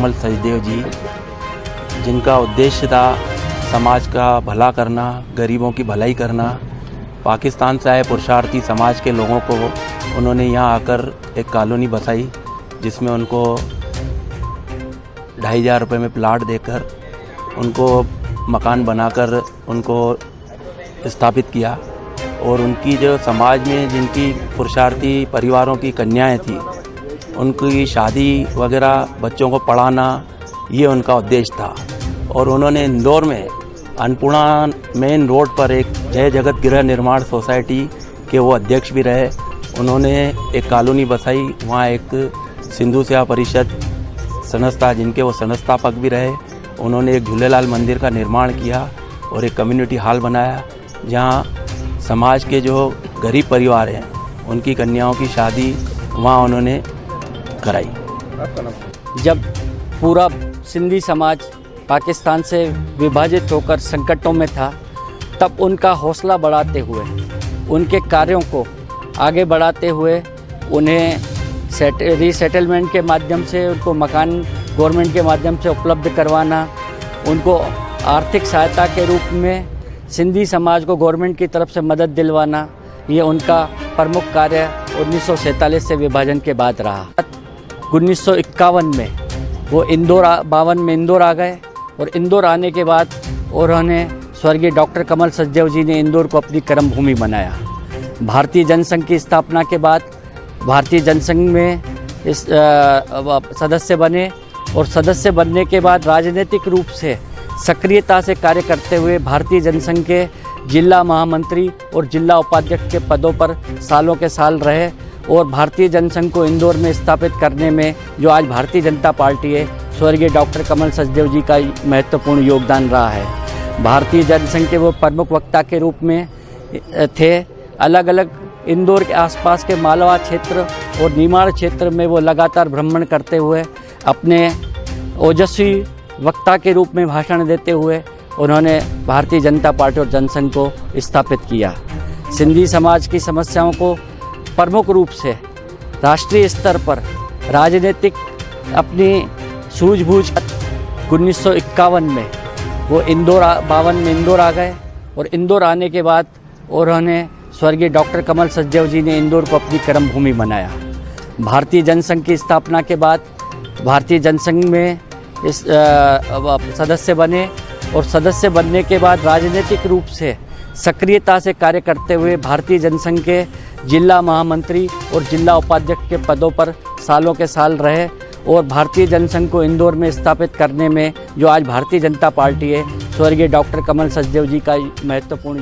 कमल सचदेव जी, जिनका उद्देश्य था समाज का भला करना, गरीबों की भलाई करना। पाकिस्तान से आए पुरुषार्थी समाज के लोगों को उन्होंने यहाँ आकर एक कॉलोनी बसाई, जिसमें उनको 2,500 रुपये में प्लाट देकर उनको मकान बनाकर उनको स्थापित किया। और उनकी जो समाज में जिनकी पुरुषार्थी परिवारों की कन्याएं थी, उनकी शादी वगैरह, बच्चों को पढ़ाना, ये उनका उद्देश्य था। और उन्होंने इंदौर में अन्नपूर्णा मेन रोड पर एक जय जगत गृह निर्माण सोसाइटी के वो अध्यक्ष भी रहे। उन्होंने एक कॉलोनी बसाई, वहाँ एक सिंधु सेवा परिषद संस्था, जिनके वो संस्थापक भी रहे। उन्होंने एक झूलेलाल मंदिर का निर्माण किया और एक कम्युनिटी हॉल बनाया, जहाँ समाज के जो गरीब परिवार हैं उनकी कन्याओं की शादी वहाँ उन्होंने कराई। जब पूरा सिंधी समाज पाकिस्तान से विभाजित होकर संकटों में था, तब उनका हौसला बढ़ाते हुए, उनके कार्यों को आगे बढ़ाते हुए उन्हें रीसेटलमेंट के माध्यम से उनको मकान गवर्नमेंट के माध्यम से उपलब्ध करवाना, उनको आर्थिक सहायता के रूप में सिंधी समाज को गवर्नमेंट की तरफ से मदद दिलवाना, ये उनका प्रमुख कार्य 1947 से विभाजन के बाद रहा। 1951 में वो 52 में इंदौर आ गए और इंदौर आने के बाद उन्होंने स्वर्गीय डॉक्टर कमल सचदेव जी ने इंदौर को अपनी कर्मभूमि बनाया। भारतीय जनसंघ की स्थापना के बाद भारतीय जनसंघ में इस सदस्य बने और सदस्य बनने के बाद राजनीतिक रूप से सक्रियता से कार्य करते हुए भारतीय जनसंघ के जिला महामंत्री और जिला उपाध्यक्ष के पदों पर सालों के साल रहे। और भारतीय जनसंघ को इंदौर में स्थापित करने में जो आज भारतीय जनता पार्टी है, स्वर्गीय डॉक्टर कमल सचदेव जी का महत्वपूर्ण योगदान रहा है। भारतीय जनसंघ के वो प्रमुख वक्ता के रूप में थे। अलग अलग इंदौर के आसपास के मालवा क्षेत्र और निमाड़ क्षेत्र में वो लगातार भ्रमण करते हुए अपने ओजस्वी वक्ता के रूप में भाषण देते हुए उन्होंने भारतीय जनता पार्टी और जनसंघ को स्थापित किया। सिंधी समाज की समस्याओं को प्रमुख रूप से राष्ट्रीय स्तर पर राजनीतिक अपनी सूझबूझ 1951 में वो 52 में इंदौर आ गए और इंदौर आने के बाद उन्होंने स्वर्गीय डॉक्टर कमल सचदेव जी ने इंदौर को अपनी कर्मभूमि बनाया। भारतीय जनसंघ की स्थापना के बाद भारतीय जनसंघ में इस सदस्य बने और सदस्य बनने के बाद राजनीतिक रूप से सक्रियता से कार्य करते हुए भारतीय जनसंघ के जिला महामंत्री और जिला उपाध्यक्ष के पदों पर सालों के साल रहे। और भारतीय जनसंघ को इंदौर में स्थापित करने में जो आज भारतीय जनता पार्टी है, स्वर्गीय डॉक्टर कमल सचदेव जी का महत्वपूर्ण